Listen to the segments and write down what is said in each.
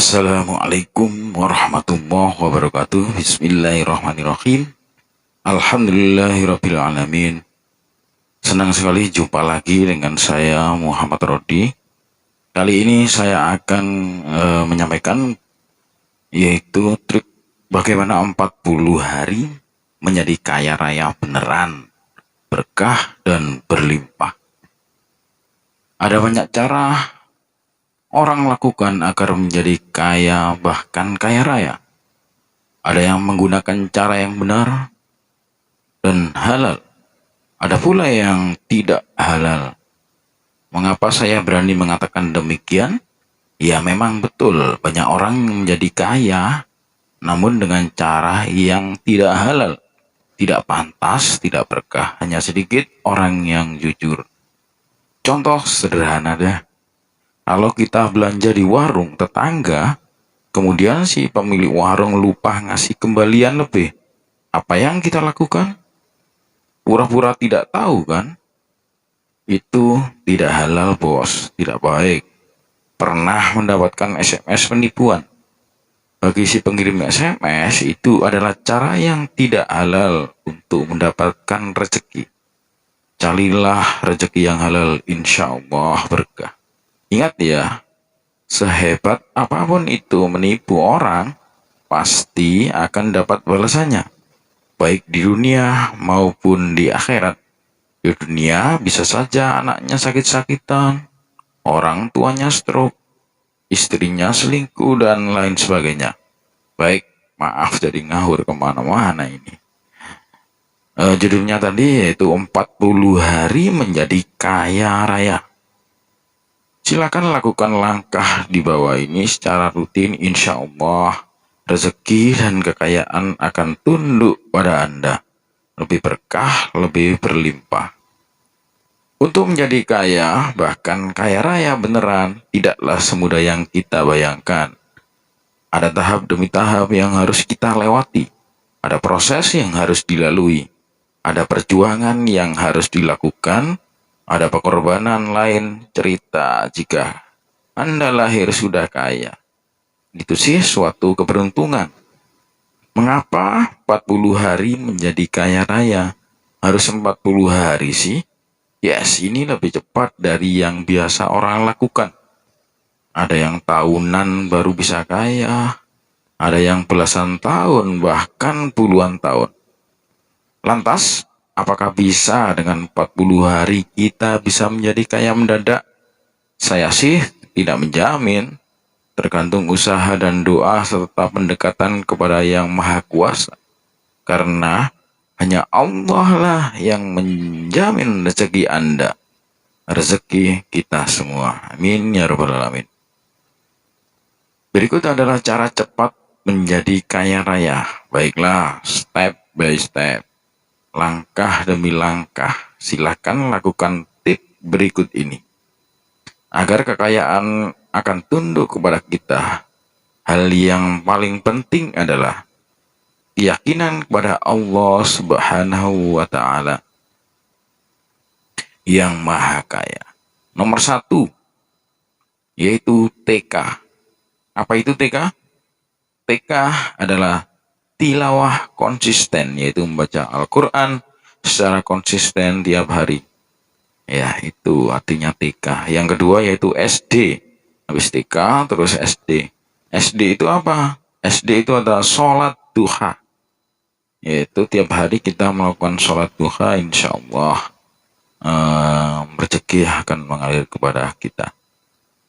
Assalamualaikum warahmatullahi wabarakatuh. Bismillahirrahmanirrahim. Alhamdulillahirrabbilalamin. Senang sekali jumpa lagi dengan saya Muhammad Rodi. Kali ini saya akan menyampaikan yaitu trik bagaimana 40 hari menjadi kaya raya beneran, berkah dan berlimpah. Ada banyak cara orang lakukan agar menjadi kaya, bahkan kaya raya. Ada yang menggunakan cara yang benar dan halal. Ada pula yang tidak halal. Mengapa saya berani mengatakan demikian? Ya memang betul, banyak orang menjadi kaya, namun dengan cara yang tidak halal. Tidak pantas, tidak berkah. Hanya sedikit orang yang jujur. Contoh sederhana deh. Kalau kita belanja di warung tetangga, kemudian si pemilik warung lupa ngasih kembalian lebih. Apa yang kita lakukan? Pura-pura tidak tahu kan? Itu tidak halal bos, tidak baik. Pernah mendapatkan SMS penipuan. Bagi si pengirim SMS itu adalah cara yang tidak halal untuk mendapatkan rezeki. Carilah rezeki yang halal, insya Allah berkah. Ingat ya, sehebat apapun itu menipu orang, pasti akan dapat balasannya. Baik di dunia maupun di akhirat. Di dunia bisa saja anaknya sakit-sakitan, orang tuanya stroke, istrinya selingkuh, dan lain sebagainya. Baik, maaf jadi ngawur kemana-mana ini. Judulnya tadi yaitu 40 hari menjadi kaya raya. Silakan lakukan langkah di bawah ini secara rutin, insya Allah rezeki dan kekayaan akan tunduk pada Anda. Lebih berkah, lebih berlimpah. Untuk menjadi kaya, bahkan kaya raya beneran, tidaklah semudah yang kita bayangkan. Ada tahap demi tahap yang harus kita lewati. Ada proses yang harus dilalui. Ada perjuangan yang harus dilakukan. Ada pengorbanan lain cerita jika Anda lahir sudah kaya. Itu sih suatu keberuntungan. Mengapa 40 hari menjadi kaya raya? Harus 40 hari sih? Yes, ini lebih cepat dari yang biasa orang lakukan. Ada yang tahunan baru bisa kaya. Ada yang belasan tahun, bahkan puluhan tahun. Lantas, apakah bisa dengan 40 hari kita bisa menjadi kaya mendadak? Saya sih tidak menjamin. Tergantung usaha dan doa serta pendekatan kepada Yang Maha Kuasa. Karena hanya Allah lah yang menjamin rezeki Anda. Rezeki kita semua. Amin ya rabbal alamin. Berikut adalah cara cepat menjadi kaya raya. Baiklah, step by step. Langkah demi langkah, silakan lakukan tip berikut ini. Agar kekayaan akan tunduk kepada kita, hal yang paling penting adalah keyakinan kepada Allah Subhanahu wa Ta'ala yang Maha Kaya. Nomor 1, yaitu TK. Apa itu TK? TK adalah tilawah konsisten, yaitu membaca Al-Quran secara konsisten tiap hari. Ya, itu artinya TK. Yang kedua yaitu SD. Habis TK terus SD. SD itu apa? SD itu adalah sholat duha. Yaitu tiap hari kita melakukan sholat duha, insya Allah rezeki akan mengalir kepada kita.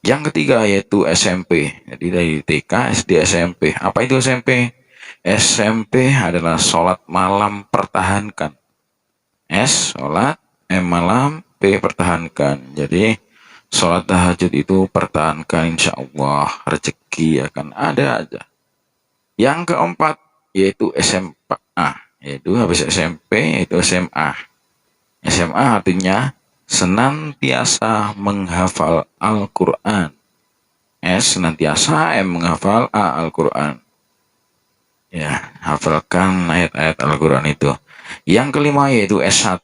Yang ketiga yaitu SMP. Jadi dari TK, SD, SMP. Apa itu SMP? SMP adalah sholat malam pertahankan. S, sholat, M, malam, P, pertahankan. Jadi sholat tahajud itu pertahankan, insya Allah rezeki akan ada aja. Yang keempat yaitu SMA. Yaitu habis SMP yaitu SMA. SMA artinya senantiasa menghafal Al-Quran. S, senantiasa, M, menghafal, A, Al-Quran. Ya, hafalkan ayat-ayat Al-Quran itu. Yang kelima yaitu S1,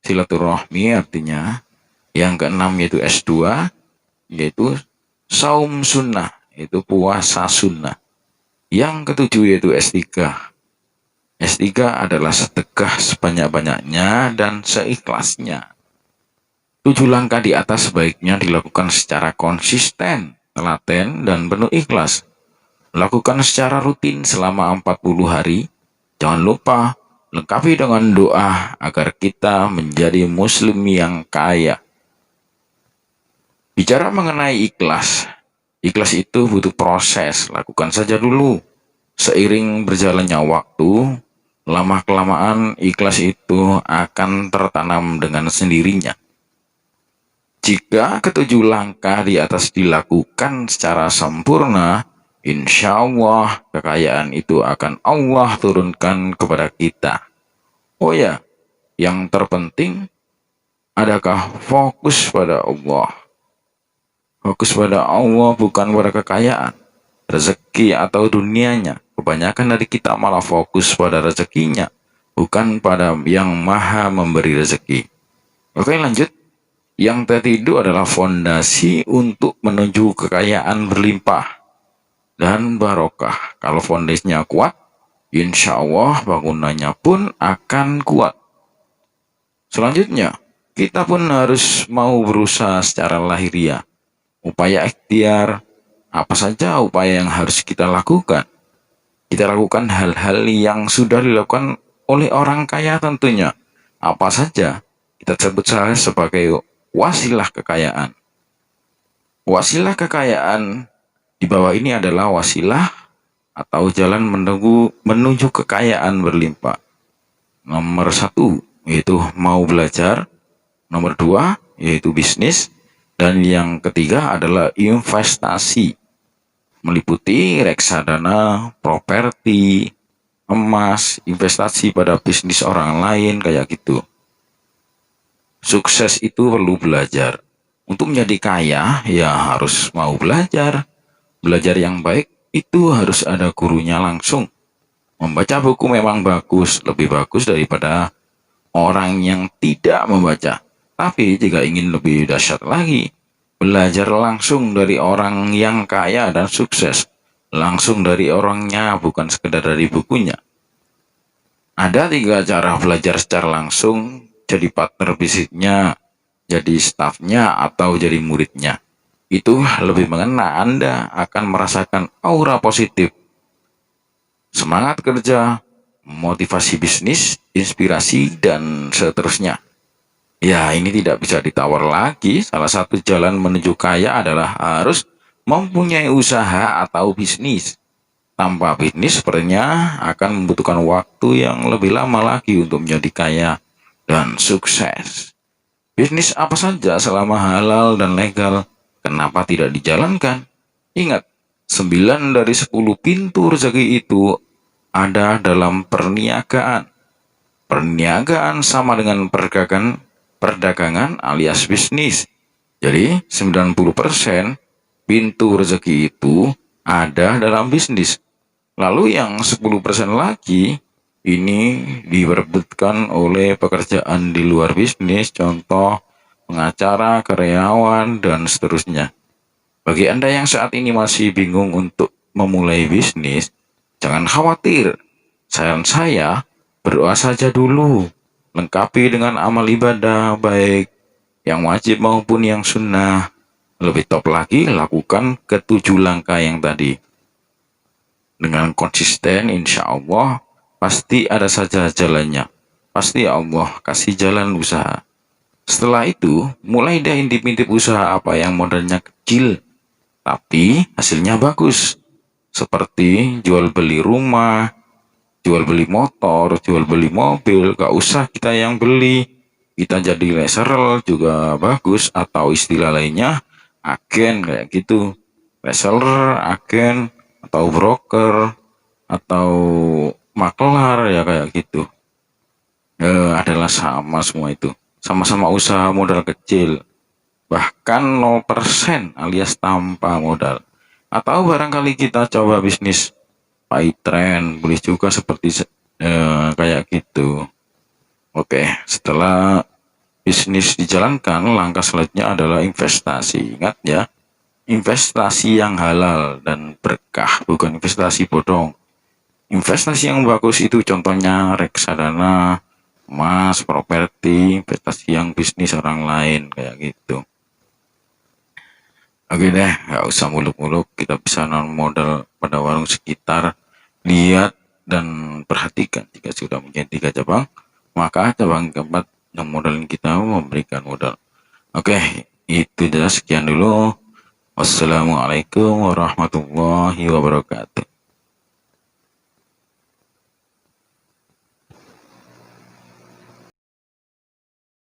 silaturahmi artinya. Yang keenam yaitu S2, yaitu saum sunnah, itu puasa sunnah. Yang ketujuh yaitu S3. S3 adalah sedekah sebanyak-banyaknya dan seikhlasnya. 7 langkah di atas sebaiknya dilakukan secara konsisten, telaten, dan penuh ikhlas. Lakukan secara rutin selama 40 hari. Jangan lupa lengkapi dengan doa agar kita menjadi muslim yang kaya. Bicara mengenai ikhlas, ikhlas itu butuh proses, lakukan saja dulu. Seiring berjalannya waktu, lama-kelamaan ikhlas itu akan tertanam dengan sendirinya. Jika ketujuh langkah di atas dilakukan secara sempurna, insya Allah kekayaan itu akan Allah turunkan kepada kita. Oh ya, yang terpenting, adakah fokus pada Allah? Fokus pada Allah bukan pada kekayaan, rezeki atau dunianya. Kebanyakan dari kita malah fokus pada rezekinya, bukan pada yang maha memberi rezeki. Oke, lanjut. Yang tadi itu adalah fondasi untuk menuju kekayaan berlimpah dan barokah. Kalau fondasinya kuat, insya Allah bangunannya pun akan kuat. Selanjutnya, kita pun harus mau berusaha secara lahiriah. Upaya ikhtiar, apa saja upaya yang harus kita lakukan? Kita lakukan hal-hal yang sudah dilakukan oleh orang kaya tentunya. Apa saja? Kita sebut saja sebagai wasilah kekayaan. Wasilah kekayaan di bawah ini adalah wasilah atau jalan menuju kekayaan berlimpah. Nomor 1 yaitu mau belajar. Nomor 2 yaitu bisnis. Dan yang ketiga adalah investasi. Meliputi reksadana, properti, emas, investasi pada bisnis orang lain kayak gitu. Sukses itu perlu belajar. Untuk menjadi kaya, ya harus mau belajar. Belajar yang baik itu harus ada gurunya langsung. Membaca buku memang bagus, lebih bagus daripada orang yang tidak membaca. Tapi jika ingin lebih dahsyat lagi, belajar langsung dari orang yang kaya dan sukses. Langsung dari orangnya, bukan sekedar dari bukunya. Ada 3 cara belajar secara langsung. Jadi partner bisnisnya, jadi stafnya, atau jadi muridnya. Itu lebih mengena. Anda akan merasakan aura positif, semangat kerja, motivasi bisnis, inspirasi, dan seterusnya. Ya, ini tidak bisa ditawar lagi. Salah satu jalan menuju kaya adalah harus mempunyai usaha atau bisnis. Tanpa bisnis sepertinya akan membutuhkan waktu yang lebih lama lagi untuk menjadi kaya dan sukses. Bisnis apa saja selama halal dan legal, kenapa tidak dijalankan? Ingat, 9 dari 10 pintu rezeki itu ada dalam perniagaan. Perniagaan sama dengan perdagangan alias bisnis. Jadi 90% pintu rezeki itu ada dalam bisnis. Lalu yang 10% lagi ini diperebutkan oleh pekerjaan di luar bisnis, contoh pengacara, karyawan, dan seterusnya. Bagi Anda yang saat ini masih bingung untuk memulai bisnis, jangan khawatir. Saran saya, berdoa saja dulu. Lengkapi dengan amal ibadah, baik yang wajib maupun yang sunnah. Lebih top lagi, lakukan ke-7 langkah yang tadi. Dengan konsisten, insya Allah, pasti ada saja jalannya. Pasti Allah kasih jalan usaha. Setelah itu, mulai deh intip-intip usaha apa yang modalnya kecil, tapi hasilnya bagus. Seperti jual beli rumah, jual beli motor, jual beli mobil. Gak usah kita yang beli, kita jadi reseller juga bagus. Atau istilah lainnya, agen kayak gitu. Reseller, agen, atau broker, atau maklar ya kayak gitu. Adalah sama semua itu. Sama-sama usaha modal kecil. Bahkan 0% alias tanpa modal. Atau barangkali kita coba bisnis pay trend, boleh juga seperti kayak gitu. Oke, setelah bisnis dijalankan, langkah selanjutnya adalah investasi. Ingat ya, investasi yang halal dan berkah, bukan investasi bodong. Investasi yang bagus itu contohnya reksadana, emas, properti, investasi yang bisnis orang lain kayak gitu. Oke deh, nggak usah muluk-muluk, kita bisa non modal pada warung sekitar, lihat dan perhatikan. Jika sudah menjadi 3 cabang, maka cabang keempat yang modalin kita memberikan modal. Oke, itu jelas, sekian dulu. Wassalamualaikum warahmatullahi wabarakatuh.